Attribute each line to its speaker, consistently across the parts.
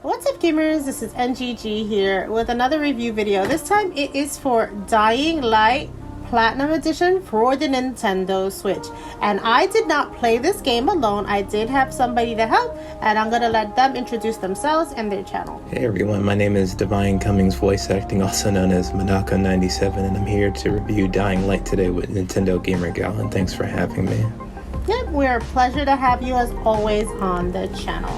Speaker 1: What's up gamers, this is NGG here with another review video. This time it is for Dying Light Platinum Edition for the Nintendo Switch. And I did not play this game alone. I did have somebody to help, and I'm gonna let them introduce themselves and their channel.
Speaker 2: Hey everyone, my name is Devine Cummings, voice acting, also known as Minako 97, and I'm here to review Dying Light today with Nintendo Gamer Gal, and thanks for having me.
Speaker 1: Yep, we're a pleasure to have you as always on the channel.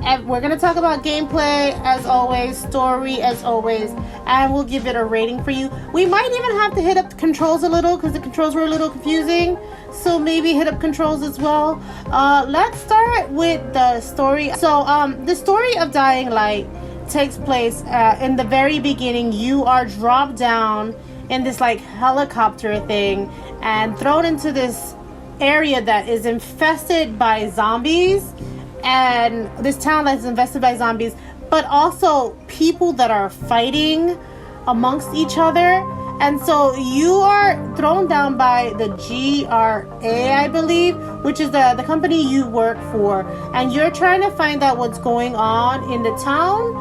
Speaker 1: And we're going to talk about gameplay as always, story as always, and we'll give it a rating for you. We might even have to hit up the controls a little because the controls were a little confusing, so maybe hit up controls as well. Let's start with the story. So the story of Dying Light takes place in the very beginning. You are dropped down in this like helicopter thing and thrown into this area that is infested by zombies, and this town that's infested by zombies, but also people that are fighting amongst each other. And so you are thrown down by the GRA, I believe, which is the company you work for, and you're trying to find out what's going on in the town.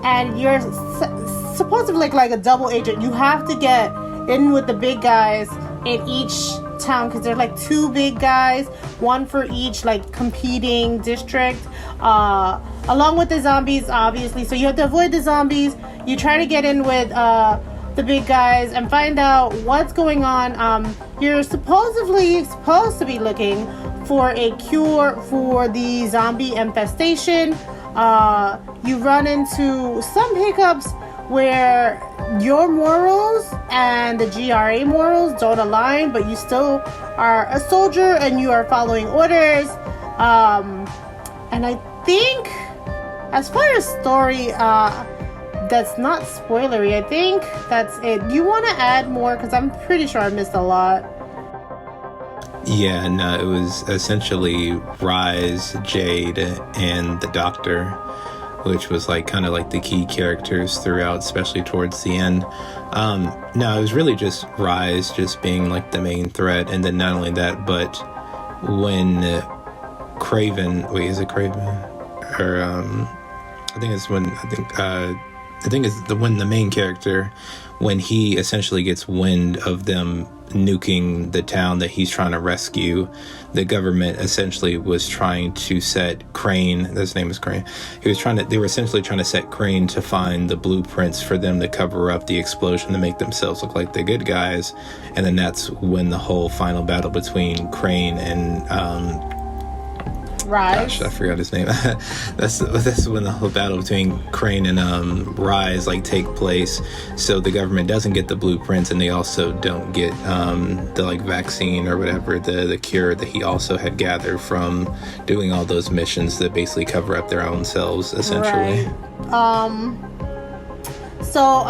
Speaker 1: And you're supposedly like a double agent. You have to get in with the big guys in each town because there's like two big guys, one for each like competing district, along with the zombies, obviously. So you have to avoid the zombies. You try to get in with the big guys and find out what's going on. You're supposed to be looking for a cure for the zombie infestation. You run into some hiccups where your morals and the GRA morals don't align, but you still are a soldier and you are following orders. And I think as far as story, that's not spoilery. I think that's it. Do you want to add more? Because I'm pretty sure I missed a lot.
Speaker 2: Yeah, no, it was essentially Rise, Jade, and the Doctor, which was like kind of like the key characters throughout, especially towards the end. No, it was really just Rise just being like the main threat, and then not only that, but when Craven, is it Craven? Or I think it's when when the main character, when he essentially gets wind of them nuking the town that he's trying to rescue, the government essentially was trying to set Crane, his name is Crane, they were essentially trying to set Crane to find the blueprints for them to cover up the explosion to make themselves look like the good guys. And then that's when the whole final battle between Crane and
Speaker 1: Rise.
Speaker 2: Gosh, I forgot his name. that's when the whole battle between Crane and Rise like take place. So the government doesn't get the blueprints, and they also don't get the like vaccine or whatever, the cure that he also had gathered from doing all those missions that basically cover up their own selves, essentially.
Speaker 1: Right. So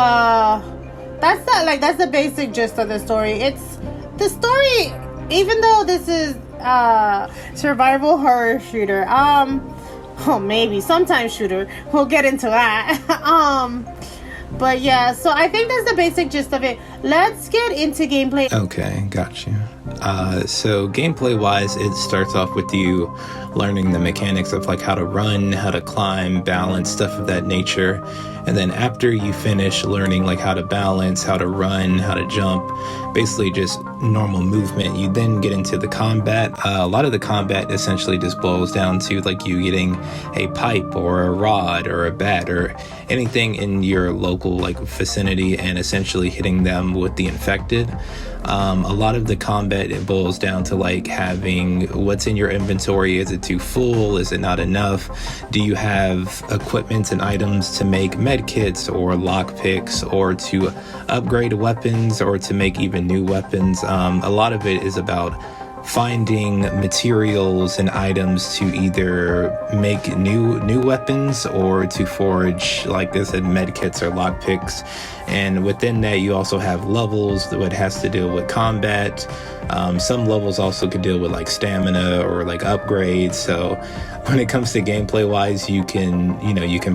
Speaker 1: that's the basic gist of the story. It's the story, even though this is survival horror shooter, maybe sometimes shooter, we'll get into that. But yeah, so I think that's the basic gist of it. Let's get into gameplay.
Speaker 2: Okay, got you. So gameplay wise, it starts off with you learning the mechanics of like how to run, how to climb, balance, stuff of that nature. And then after you finish learning like how to balance, how to run, how to jump, basically just normal movement, you then get into the combat. A lot of the combat essentially just boils down to like you getting a pipe or a rod or a bat or anything in your local like vicinity and essentially hitting them with the infected. A lot of the combat, it boils down to like having what's in your inventory. Is it too full? Is it not enough? Do you have equipment and items to make med kits or lock picks or to upgrade weapons or to make even new weapons? A lot of it is about finding materials and items to either make new weapons or to forge, like I said, med kits or lock picks. And within that, you also have levels that has to deal with combat. Some levels also could deal with like stamina or like upgrades. So when it comes to gameplay wise, you can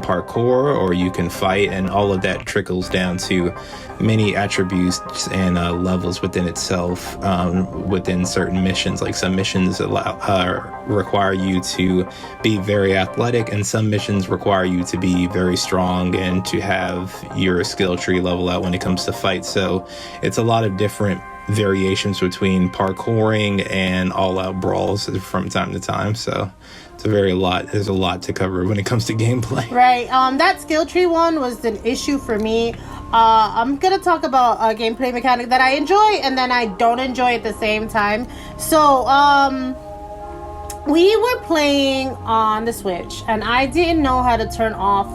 Speaker 2: parkour or you can fight, and all of that trickles down to many attributes and levels within itself, within certain missions missions. Like some missions require you to be very athletic, and some missions require you to be very strong and to have your skill tree level out when it comes to fights. So it's a lot of different variations between parkouring and all-out brawls from time to time. So there's a lot to cover when it comes to gameplay.
Speaker 1: Right. That skill tree one was an issue for me. I'm gonna talk about a gameplay mechanic that I enjoy and then I don't enjoy at the same time. So we were playing on the Switch and I didn't know how to turn off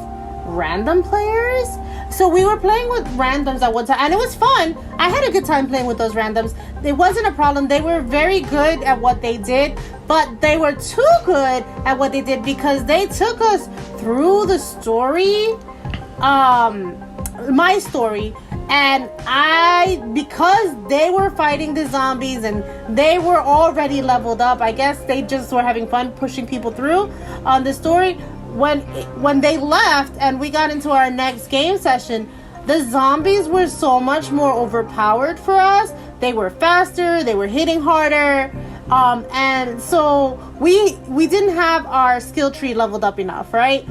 Speaker 1: random players. So we were playing with randoms at one time and it was fun. I had a good time playing with those randoms. It wasn't a problem. They were very good at what they did, but they were too good at what they did because they took us through the story, my story, and because they were fighting the zombies and they were already leveled up, I guess they just were having fun pushing people through on the story. When they left and we got into our next game session, the zombies were so much more overpowered for us. They were faster, they were hitting harder, and so we didn't have our skill tree leveled up enough, right?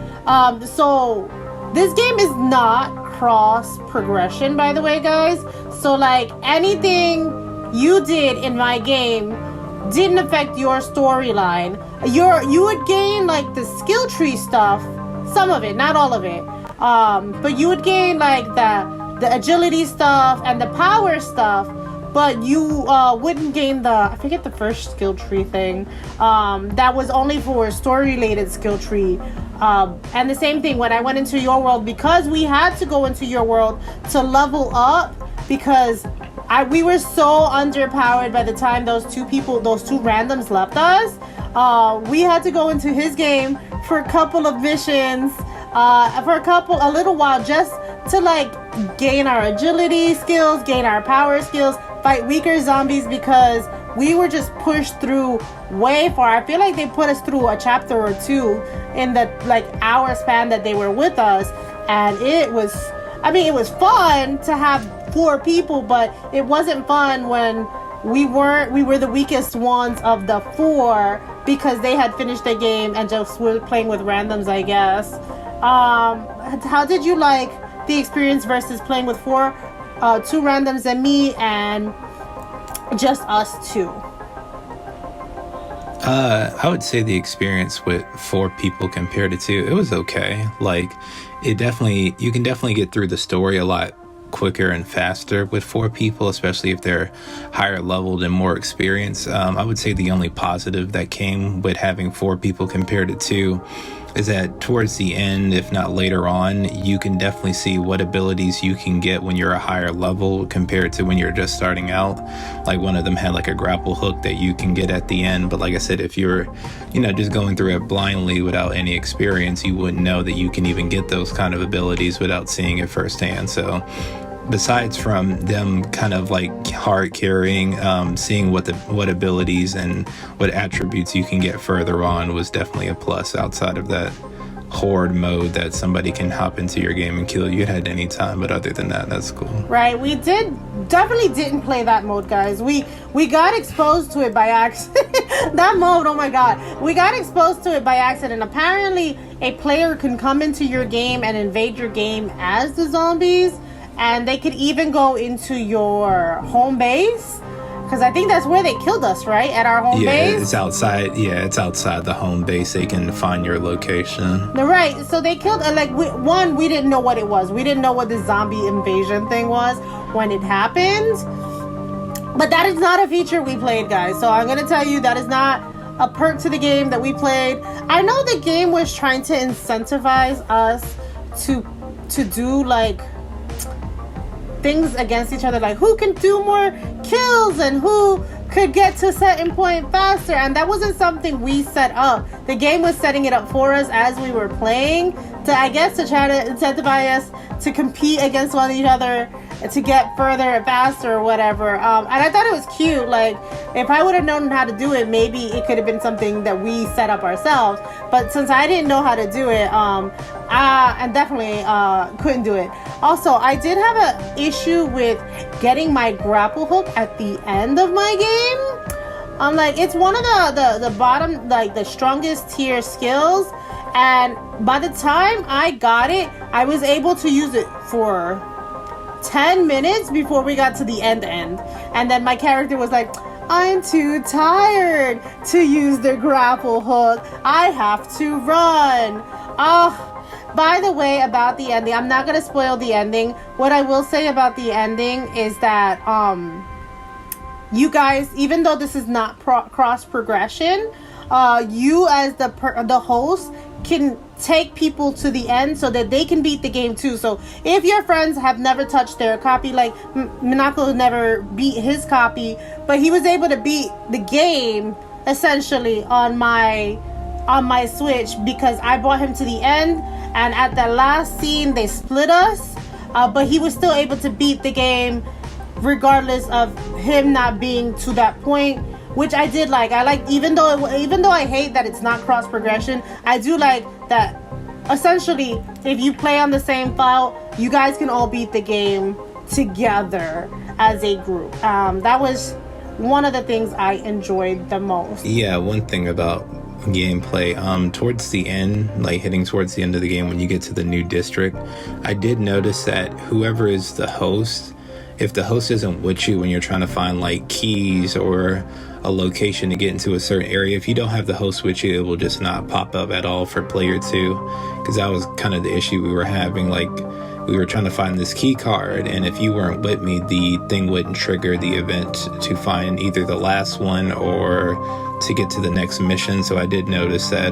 Speaker 1: So this game is not cross progression, by the way, guys. So like anything you did in my game didn't affect your storyline. You would gain like the skill tree stuff, some of it, not all of it. But you would gain like the agility stuff and the power stuff, but you wouldn't gain I forget the first skill tree thing. That was only for story related skill tree. And the same thing when I went into your world, because we had to go into your world to level up because we were so underpowered by the time those two randoms left us. We had to go into his game for a couple of missions, a little while, just to like gain our agility skills, gain our power skills, fight weaker zombies because we were just pushed through way far. I feel like they put us through a chapter or two in the like hour span that they were with us, and it was fun to have 4 people, but it wasn't fun when we were the weakest ones of the 4 because they had finished the game and just were playing with randoms, I guess. How did you like the experience versus playing with 2 randoms and me and just us 2?
Speaker 2: I would say the experience with 4 people compared to 2, it was okay. Like you can definitely get through the story a lot quicker and faster with 4 people, especially if they're higher leveled and more experienced. I would say the only positive that came with having 4 people compared to 2 is that towards the end, if not later on, you can definitely see what abilities you can get when you're a higher level compared to when you're just starting out. Like one of them had like a grapple hook that you can get at the end, but like I said, if you're just going through it blindly without any experience, you wouldn't know that you can even get those kind of abilities without seeing it firsthand. So besides from them kind of like hard carrying, seeing what abilities and what attributes you can get further on was definitely a plus outside of that horde mode that somebody can hop into your game and kill you at any time. But other than that, that's cool.
Speaker 1: Right, we definitely didn't play that mode, guys. We got exposed to it by accident. That mode, oh my god, we got exposed to it by accident. Apparently a player can come into your game and invade your game as the zombies, and they could even go into your home base, because I think that's where they killed us, right? At our home base?
Speaker 2: Yeah, it's outside. Yeah, it's outside the home base. They can find your location.
Speaker 1: Right. So they killed, we didn't know what it was. We didn't know what the zombie invasion thing was when it happened. But that is not a feature we played, guys. So I'm going to tell you that is not a perk to the game that we played. I know the game was trying to incentivize us to do like things against each other, like who can do more kills and who could get to a certain point faster, and that wasn't something we set up. The game was setting it up for us as we were playing to try to incentivize us to compete against one another to get further and faster or whatever. And I thought it was cute. Like, if I would have known how to do it, maybe it could have been something that we set up ourselves. But since I didn't know how to do it, I definitely couldn't do it. Also, I did have an issue with getting my grapple hook at the end of my game. I'm like, it's one of the bottom, like the strongest tier skills. And by the time I got it, I was able to use it for 10 minutes before we got to the end. And then my character was like, I'm too tired to use the grapple hook. I have to run. By the way, about the ending, I'm not going to spoil the ending. What I will say about the ending is that you guys, even though this is not cross progression, you as the host can take people to the end so that they can beat the game too. So if your friends have never touched their copy, like Minako never beat his copy, but he was able to beat the game essentially on my Switch because I brought him to the end, and at the last scene they split us, but he was still able to beat the game regardless of him not being to that point, which I did like. I like, even though I hate that it's not cross progression, I do like that essentially if you play on the same file, you guys can all beat the game together as a group. That was one of the things I enjoyed the most.
Speaker 2: Yeah, one thing about gameplay, towards the end, like hitting towards the end of the game when you get to the new district, I did notice that whoever is the host, if the host isn't with you when you're trying to find like keys or a location to get into a certain area, if you don't have the host with you, it will just not pop up at all for player 2, because that was kind of the issue we were having. Like, we were trying to find this key card, and if you weren't with me, the thing wouldn't trigger the event to find either the last one or to get to the next mission. So I did notice that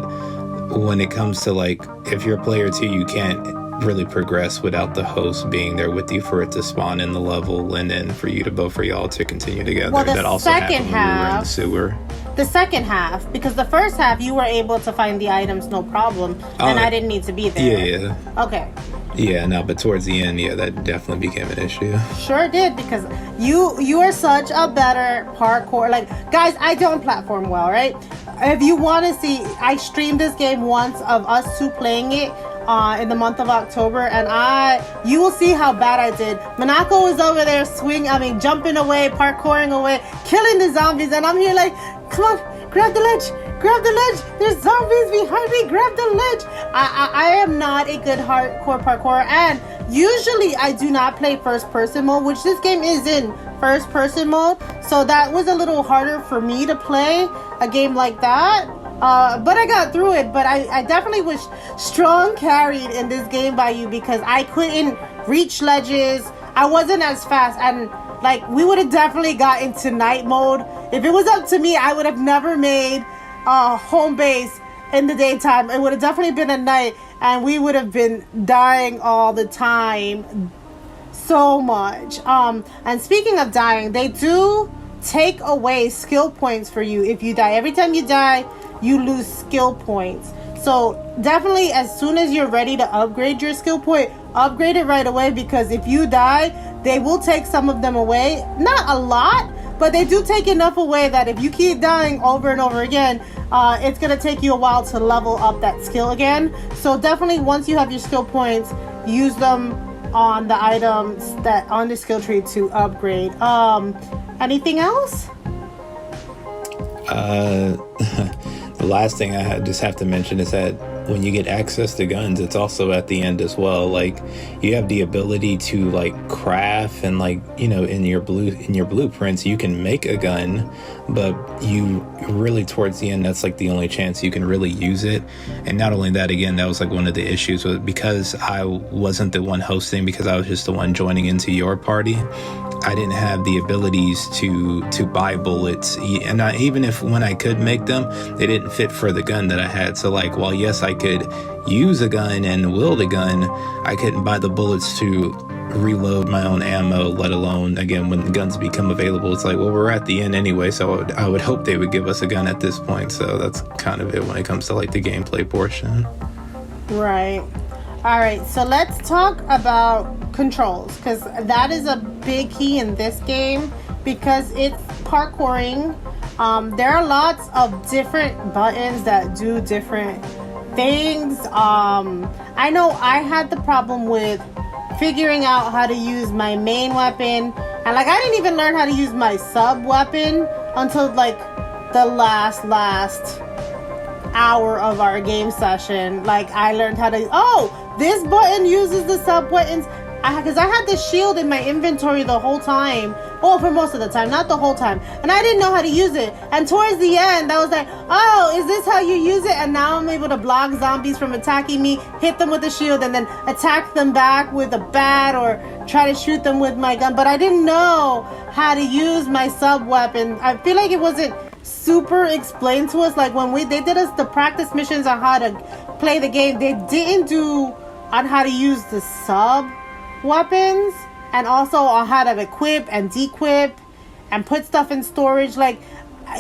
Speaker 2: when it comes to like, if you're player 2, you can't really progress without the host being there with you for it to spawn in the level and then for y'all to continue together.
Speaker 1: Well,
Speaker 2: that also happened when we were in the sewer.
Speaker 1: The second half, because the first half you were able to find the items no problem, and I didn't need to be there.
Speaker 2: Yeah.
Speaker 1: Okay.
Speaker 2: Yeah, no, but towards the end, yeah, that definitely became an issue.
Speaker 1: Sure did, because you are such a better parkour. Like, guys, I don't platform well, right? If you want to see, I streamed this game once of us two playing it in the month of October, and you will see how bad I did. Minako was over there jumping away, parkouring away, killing the zombies, and I'm here like, come on, grab the ledge, there's zombies behind me, grab the ledge. I am not a good hardcore parkourer, and usually I do not play first person mode, which this game is in first person mode, so that was a little harder for me to play a game like that. But I got through it. But I definitely was strong carried in this game by you, because I couldn't reach ledges. I wasn't as fast, and like, we would have definitely got into night mode. If it was up to me, I would have never made home base in the daytime. It would have definitely been at night, and we would have been dying all the time so much. And speaking of dying, they do take away skill points for you if you die. Every time you die, you lose skill points. So definitely, as soon as you're ready to upgrade your skill point, upgrade it right away, because if you die, they will take some of them away. Not a lot, but they do take enough away that if you keep dying over and over again, it's going to take you a while to level up that skill again. So definitely, once you have your skill points, use them on the items that on the skill tree to upgrade. Anything else?
Speaker 2: The last thing I just have to mention is that when you get access to guns, it's also at the end as well. Like, you have the ability to like craft, and like, you know, in your blueprints you can make a gun, but you really, towards the end, that's like the only chance you can really use it. And not only that, again, that was like one of the issues with, because I wasn't the one hosting, because I was just the one joining into your party, I didn't have the abilities to buy bullets, and even if when I could make them, they didn't fit for the gun that I had. So like, while yes, I could use a gun and wield a gun, I couldn't buy the bullets to reload my own ammo, let alone, again, when the guns become available, it's like, well, we're at the end anyway, so I would hope they would give us a gun at this point. So that's kind of it when it comes to like the gameplay portion.
Speaker 1: Right. All right, so let's talk about controls, because that is a big key in this game, because it's parkouring. There are lots of different buttons that do different things. I know I had the problem with figuring out how to use my main weapon, and like, I didn't even learn how to use my sub weapon until like the last hour of our game session. Like, I learned how to, this button uses the sub buttons. Because I had the shield in my inventory the whole time. Well, for most of the time, not the whole time. And I didn't know how to use it. And towards the end, I was like, oh, is this how you use it? And now I'm able to block zombies from attacking me, hit them with the shield, and then attack them back with a bat or try to shoot them with my gun. But I didn't know how to use my sub weapon. I feel like it wasn't super explained to us. Like when they did us the practice missions on how to play the game, they didn't do on how to use the sub weapons, and also on how to equip and dequip and put stuff in storage. Like,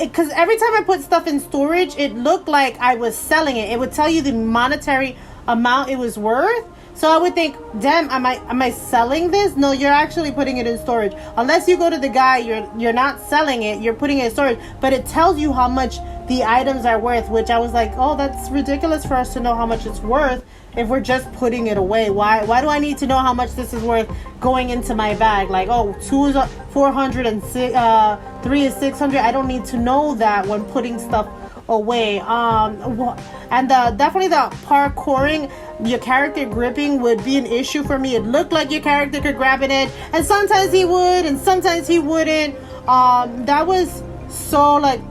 Speaker 1: because every time I put stuff in storage, it looked like I was selling it. It would tell you the monetary amount it was worth. So I would think, damn, am I selling this? No, you're actually putting it in storage. Unless you go to the guy, you're not selling it, you're putting it in storage. But it tells you how much the items are worth, which I was like, oh, that's ridiculous for us to know how much it's worth if we're just putting it away. Why do I need to know how much this is worth going into my bag? Like, 2 is 400 and 3 is 600. I don't need to know that when putting stuff away. And definitely the parkouring, your character gripping would be an issue for me. It looked like your character could grab an edge, and sometimes he would, and sometimes he wouldn't. That was so like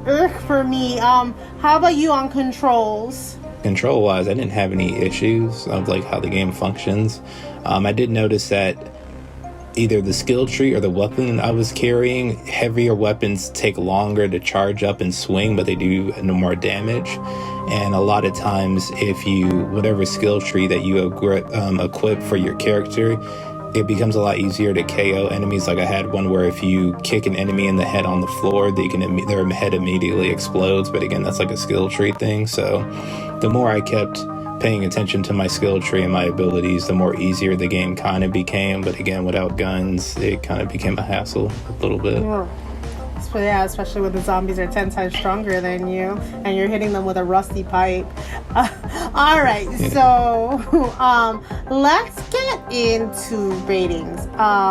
Speaker 1: for me. How about you on controls?
Speaker 2: Control wise, I didn't have any issues of like how the game functions. I did notice that either the skill tree or the weapon I was carrying, heavier weapons take longer to charge up and swing, but they do no more damage. And a lot of times, if you, whatever skill tree that you equip for your character, it becomes a lot easier to KO enemies. Like I had one where if you kick an enemy in the head on the floor, their head immediately explodes. But again, that's like a skill tree thing. So the more I kept paying attention to my skill tree and my abilities, the more easier the game kind of became. But again, without guns, it kind of became a hassle a little bit.
Speaker 1: Yeah, especially when the zombies are 10 times stronger than you and you're hitting them with a rusty pipe. All right, so let's get into ratings.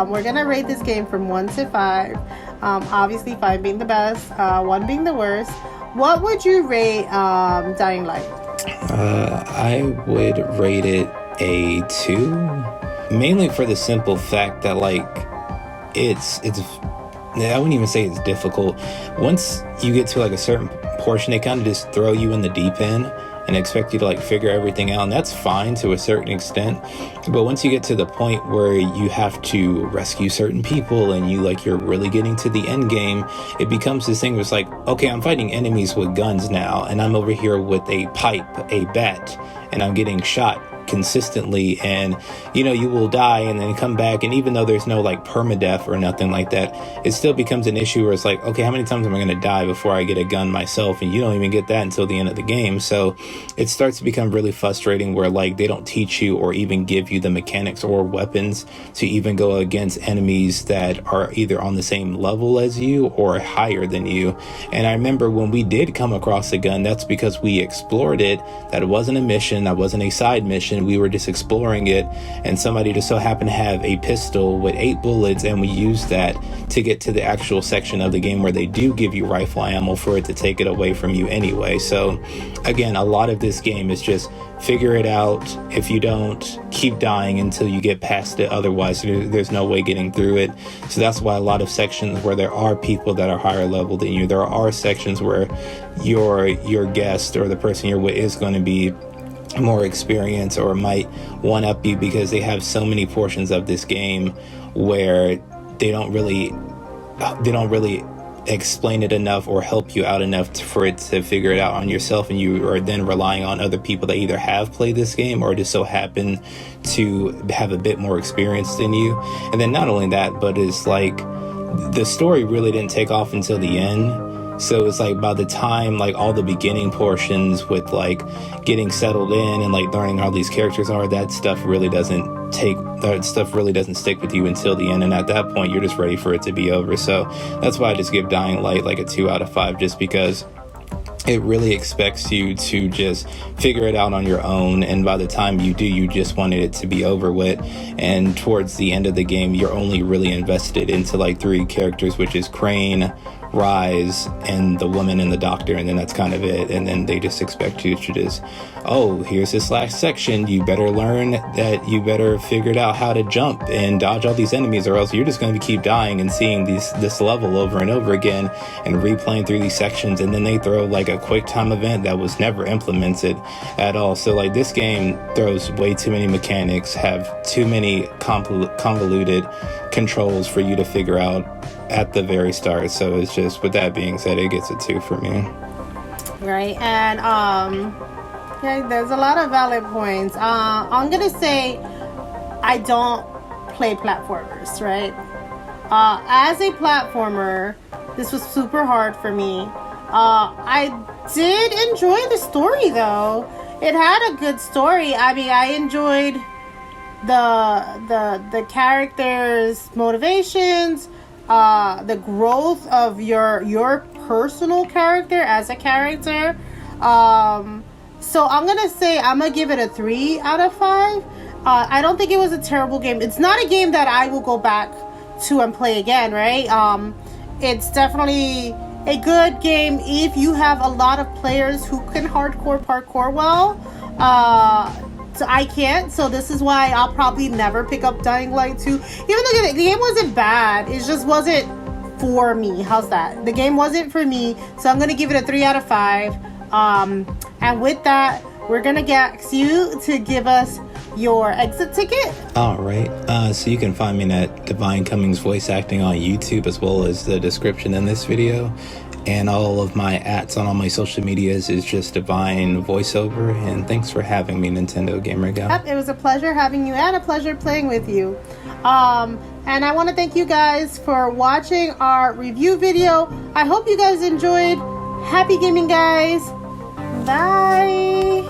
Speaker 1: We're gonna rate this game from 1 to 5. Obviously 5 being the best, 1 being the worst. What would you rate Dying Light?
Speaker 2: I would rate it a 2, mainly for the simple fact that like it's I wouldn't even say it's difficult. Once you get to like a certain portion, they kind of just throw you in the deep end and expect you to like figure everything out, and that's fine to a certain extent. But once you get to the point where you have to rescue certain people and you're really getting to the end game, it becomes this thing where it's like, okay, I'm fighting enemies with guns now, and I'm over here with a pipe, a bat, and I'm getting shot consistently, and you will die and then come back, and even though there's no like permadeath or nothing like that, it still becomes an issue where it's like, okay, how many times am I going to die before I get a gun myself? And you don't even get that until the end of the game. So it starts to become really frustrating where like they don't teach you or even give you the mechanics or weapons to even go against enemies that are either on the same level as you or higher than you. And I remember when we did come across a gun, that's because we explored it. That wasn't a mission, that wasn't a side mission. We were just exploring it, and somebody just so happened to have a pistol with 8 bullets, and we used that to get to the actual section of the game where they do give you rifle ammo for it to take it away from you anyway. So again, a lot of this game is just figure it out. If you don't, keep dying until you get past it. Otherwise, there's no way getting through it. So that's why a lot of sections where there are people that are higher level than you, there are sections where your guest or the person you're with is going to be more experience or might one up you, because they have so many portions of this game where they don't really explain it enough or help you out enough for it to figure it out on yourself, and you are then relying on other people that either have played this game or just so happen to have a bit more experience than you. And then not only that, but it's like the story really didn't take off until the end. So it's like by the time like all the beginning portions with like getting settled in and like learning how these characters are, that stuff really doesn't stick with you until the end. And at that point, you're just ready for it to be over. So that's why I just give Dying Light like a 2 out of 5, just because it really expects you to just figure it out on your own, and by the time you do, you just wanted it to be over with. And towards the end of the game, you're only really invested into like 3 characters, which is Crane, Rise and the woman and the doctor, and then that's kind of it. And then they just expect you to just, oh, here's this last section, you better learn that, you better figure out how to jump and dodge all these enemies, or else you're just going to keep dying and seeing this level over and over again and replaying through these sections. And then they throw like a quick time event that was never implemented at all. So like, this game throws way too many mechanics, have too many convoluted controls for you to figure out at the very start. So it's just, with that being said, it gets a 2 for me.
Speaker 1: Right. And yeah, there's a lot of valid points. I'm gonna say I don't play platformers, right? As a platformer, this was super hard for me. I did enjoy the story though. It had a good story. I mean, I enjoyed the characters' motivations, the growth of your personal character as a character. So I'm gonna give it a 3 out of 5. I don't think it was a terrible game. It's not a game that I will go back to and play again, right? It's definitely a good game if you have a lot of players who can hardcore parkour well. So I can't, so this is why I'll probably never pick up Dying Light 2. Even though the game wasn't bad, it just wasn't for me. How's that? The game wasn't for me, so I'm gonna give it a 3 out of 5. And with that, we're gonna ask you to give us your exit ticket.
Speaker 2: All right. So you can find me at Devine Cummings voice acting on YouTube, as well as the description in this video. And all of my ats on all my social medias is just Devine voiceover. And thanks for having me, Nintendo Gamer Gal.
Speaker 1: Yep, it was a pleasure having you and a pleasure playing with you. And I want to thank you guys for watching our review video. I hope you guys enjoyed. Happy gaming, guys. Bye.